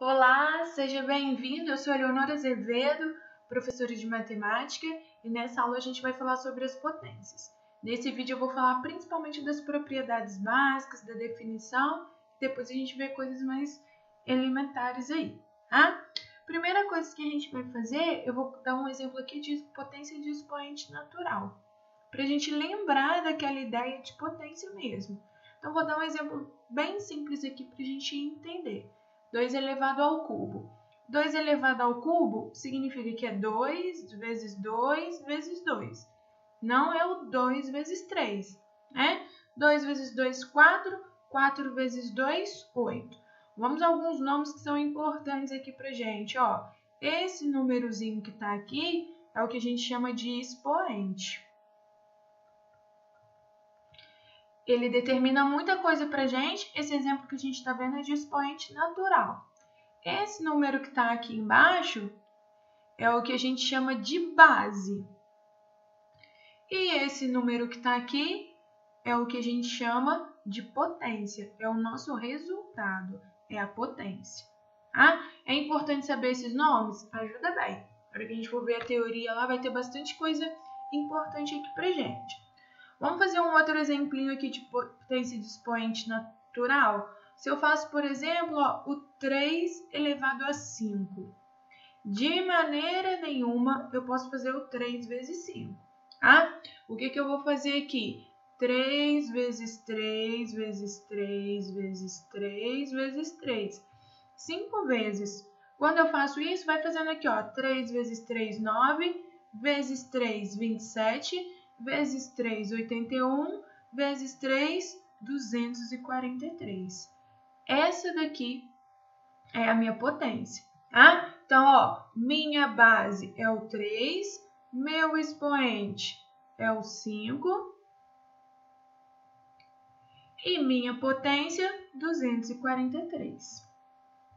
Olá, seja bem-vindo. Eu sou a Leonora Azevedo, professora de matemática, e nessa aula a gente vai falar sobre as potências. Nesse vídeo eu vou falar principalmente das propriedades básicas, da definição, depois a gente vê coisas mais elementares aí, tá? Primeira coisa que a gente vai fazer, eu vou dar um exemplo aqui de potência de expoente natural, para a gente lembrar daquela ideia de potência mesmo. Então, vou dar um exemplo bem simples aqui para a gente entender. 2 elevado ao cubo. 2 elevado ao cubo significa que é 2 vezes 2 vezes 2. Não é o 2 vezes 3, né? 2 vezes 2, 4. 4 vezes 2, 8. Vamos a alguns nomes que são importantes aqui pra gente, ó. Esse númerozinho que está aqui é o que a gente chama de expoente. Ele determina muita coisa pra gente. Esse exemplo que a gente está vendo é de expoente natural. Esse número que está aqui embaixo é o que a gente chama de base. E esse número que está aqui é o que a gente chama de potência. É o nosso resultado, é a potência. Tá? É importante saber esses nomes? Ajuda bem. Na hora que a gente for ver a teoria lá, vai ter bastante coisa importante aqui pra gente. Vamos fazer um outro exemplinho aqui de potência de expoente natural? Se eu faço, por exemplo, ó, o 3 elevado a 5. De maneira nenhuma eu posso fazer o 3 vezes 5. Tá? O que eu vou fazer aqui? 3 vezes 3 vezes 3 vezes 3 vezes 3. 5 vezes. Quando eu faço isso, vai fazendo aqui, ó, 3 vezes 3, 9, vezes 3, 27, vezes 3, 81, vezes 3, 243. Essa daqui é a minha potência, tá? Então, ó, minha base é o 3, meu expoente é o 5 e minha potência, 243.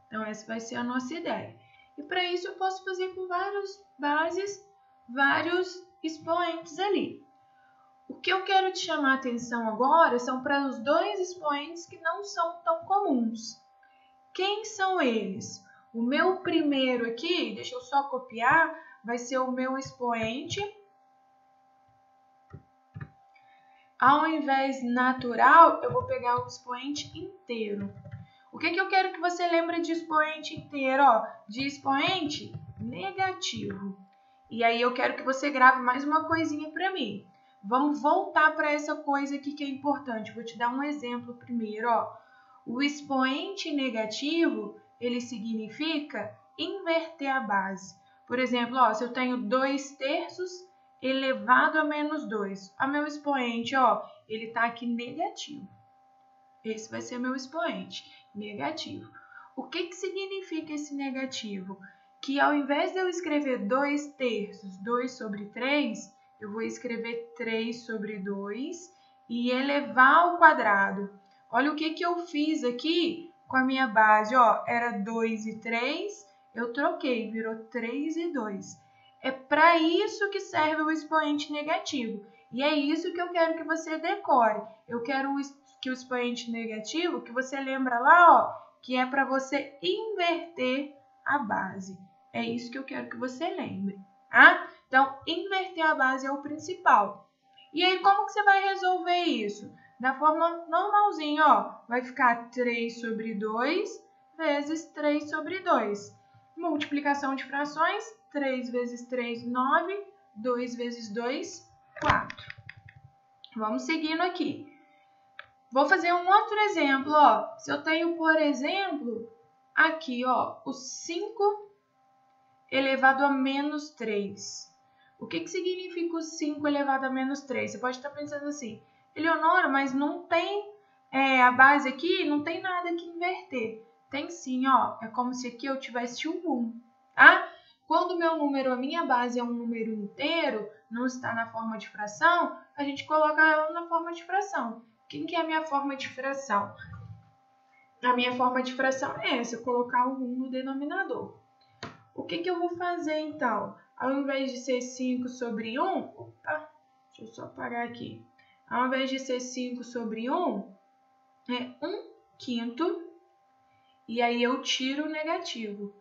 Então, essa vai ser a nossa ideia. E para isso, eu posso fazer com várias bases, vários expoentes ali. O que eu quero te chamar a atenção agora são para os dois expoentes que não são tão comuns. Quem são eles? O meu primeiro aqui, deixa eu só copiar, vai ser o meu expoente. Ao invés natural, eu vou pegar o expoente inteiro. O que eu quero que você lembre de expoente inteiro? Ó, de expoente negativo. E aí eu quero que você grave mais uma coisinha para mim. Vamos voltar para essa coisa aqui que é importante. Vou te dar um exemplo primeiro, ó. O expoente negativo, ele significa inverter a base. Por exemplo, ó, se eu tenho 2/3 elevado a menos 2. O meu expoente, ó, ele está aqui negativo. Esse vai ser meu expoente negativo. O que significa esse negativo? Que ao invés de eu escrever 2/3, 2 sobre 3, eu vou escrever 3 sobre 2 e elevar ao quadrado. Olha o que eu fiz aqui com a minha base. Ó, era 2 e 3, eu troquei, virou 3 e 2. É para isso que serve o expoente negativo. E é isso que eu quero que você decore. Eu quero que o expoente negativo, que você lembra lá, ó, que é para você inverter a base. É isso que eu quero que você lembre, tá? Então, inverter a base é o principal. E aí, como que você vai resolver isso? Da forma normalzinha, ó, vai ficar 3 sobre 2 vezes 3 sobre 2. Multiplicação de frações, 3 vezes 3, 9, 2 vezes 2, 4. Vamos seguindo aqui. Vou fazer um outro exemplo, ó. Se eu tenho, por exemplo, aqui, ó, o 5 elevado a menos 3. O que significa o 5 elevado a menos 3? Você pode estar pensando assim, Eleonora, mas não tem a base aqui, não tem nada que inverter. Tem sim, ó. É como se aqui eu tivesse o 1, tá? Quando o meu número, a minha base é um número inteiro, não está na forma de fração, a gente coloca ela na forma de fração. Quem que é a minha forma de fração? A minha forma de fração é essa, colocar o 1 no denominador. O que eu vou fazer, então? Ao invés de ser 5 sobre 1, opa, deixa eu só parar aqui. Ao invés de ser 5 sobre 1, é 1/5 e aí eu tiro o negativo,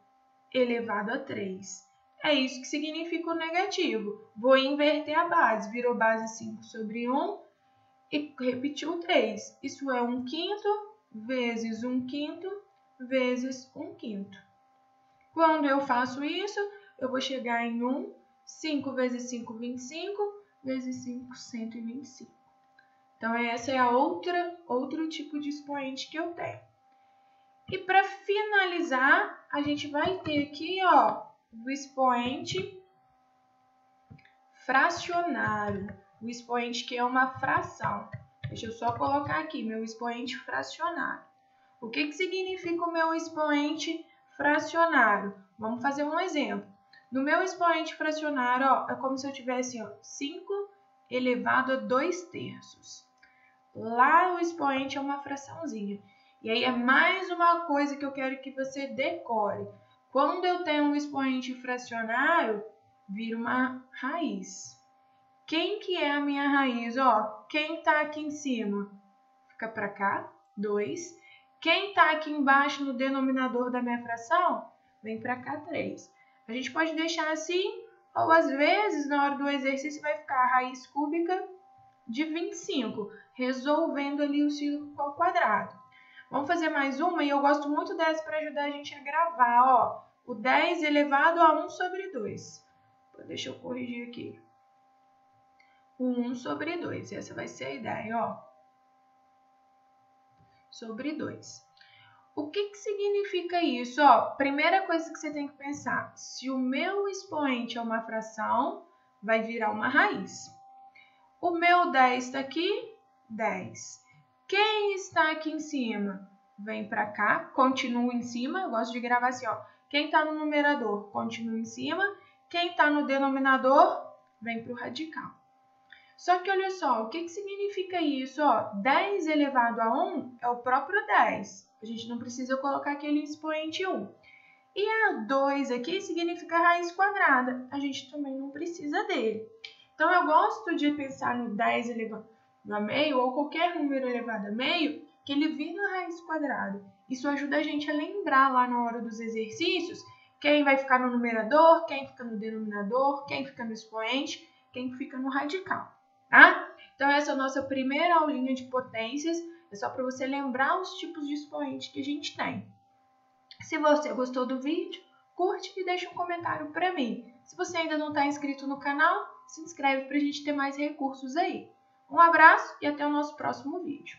elevado a 3. É isso que significa o negativo. Vou inverter a base, virou base 5 sobre 1 e repetiu 3. Isso é 1/5 vezes 1/5 vezes 1/5. Quando eu faço isso, eu vou chegar em 1, 5 vezes 5, 25, vezes 5, 125. Então, essa é a outro tipo de expoente que eu tenho. E para finalizar, a gente vai ter aqui, ó, o expoente fracionário. O expoente que é uma fração. Deixa eu só colocar aqui, meu expoente fracionário. O que significa o meu expoente fracionário? Vamos fazer um exemplo. No meu expoente fracionário, ó, é como se eu tivesse 5 elevado a 2/3. Lá o expoente é uma fraçãozinha. E aí é mais uma coisa que eu quero que você decore. Quando eu tenho um expoente fracionário, vira uma raiz. Quem que é a minha raiz? Ó, quem está aqui em cima? Fica para cá, 2. Quem está aqui embaixo no denominador da minha fração? Vem para cá, 3. A gente pode deixar assim, ou às vezes, na hora do exercício, vai ficar a raiz cúbica de 25, resolvendo ali o círculo ao quadrado. Vamos fazer mais uma, e eu gosto muito dessa para ajudar a gente a gravar, ó. O 10 elevado a 1 sobre 2. Deixa eu corrigir aqui. O 1 sobre 2, essa vai ser a ideia, ó. Sobre 2. O que significa isso? Ó, primeira coisa que você tem que pensar, se o meu expoente é uma fração, vai virar uma raiz. O meu 10 está aqui, 10. Quem está aqui em cima? Vem para cá, continua em cima. Eu gosto de gravar assim, ó. Quem está no numerador, continua em cima. Quem está no denominador, vem para o radical. Só que olha só, o que significa isso? Ó, 10 elevado a 1 é o próprio 10. A gente não precisa colocar aquele expoente 1. E a 2 aqui significa raiz quadrada. A gente também não precisa dele. Então, eu gosto de pensar no 10 elevado a meio ou qualquer número elevado a meio que ele vira raiz quadrada. Isso ajuda a gente a lembrar lá na hora dos exercícios quem vai ficar no numerador, quem fica no denominador, quem fica no expoente, quem fica no radical, tá? Então, essa é a nossa primeira aulinha de potências. É só para você lembrar os tipos de expoente que a gente tem. Se você gostou do vídeo, curte e deixa um comentário para mim. Se você ainda não está inscrito no canal, se inscreve para a gente ter mais recursos aí. Um abraço e até o nosso próximo vídeo.